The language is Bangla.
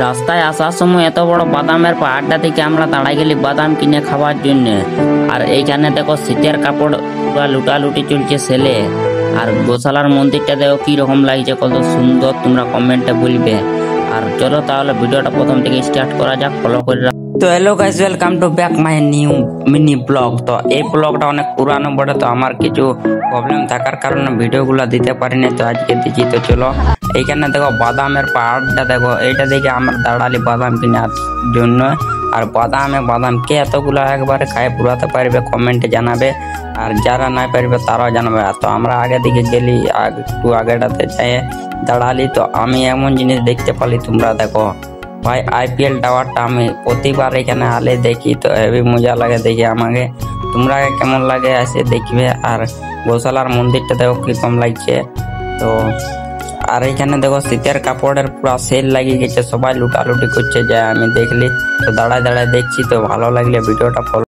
রাস্তায় আসার সময় এত বড় বাদামের পাহাড়টা থেকে আমরা দাঁড়াই গেলি বাদাম কিনে খাওয়ার জন্য। আর এইখানে দেখো শীতের কাপড় পুরা লুটালুটি চলছে সেলে। আর গোশালার মন্দিরটা দেখো কি রকম লাগছে, কত সুন্দর, তোমরা কমেন্টে বলবে। আর চলো তাহলে ভিডিওটা প্রথম থেকে স্টার্ট করা যাক, ফলো করে রাখ। তো hello guys, welcome to back my new mini blog. তো এই ব্লগটা অনেক পুরানো বটে, তো আমার কিছু প্রবলেম থাকার কারণে ভিডিওগুলো দিতে পারিনি, তো আজকে দিচ্ছি। তো চলো, এইখানে দেখো বাদামের পাহাড়টা দেখো, এইটা দেখে আমরা দাঁড়ালি বাদাম কেনার জন্য। আর বাদাম কে এতগুলো একবারে খায় পুরাতে পারবে কমেন্টে জানাবে, আর যারা না পারবে তারাও জানাবে। তো আমরা আগে দিকে গেলি, একটু আগেটাতে যাই দাঁড়ালি, তো আমি এমন জিনিস দেখতে পালি, তোমরা দেখো ভাই আইপিএল টাওয়ারটা আমি প্রতিবার এখানে আলে দেখি, তো হেভি মজা লাগে দেখি আমাকে। তোমরা কেমন লাগে এসে দেখবে। আর গোশালার মন্দিরটা দেখো কিরকম লাগছে। তো আর এখানে দেখো শীতের কাপড়ের পুরো সেল লাগিয়ে গেছে, সবাই লুটালুটি করছে, যা আমি দেখলি। তো দাঁড়ায় দাঁড়ায় দেখছি, তো ভালো লাগলে ভিডিওটা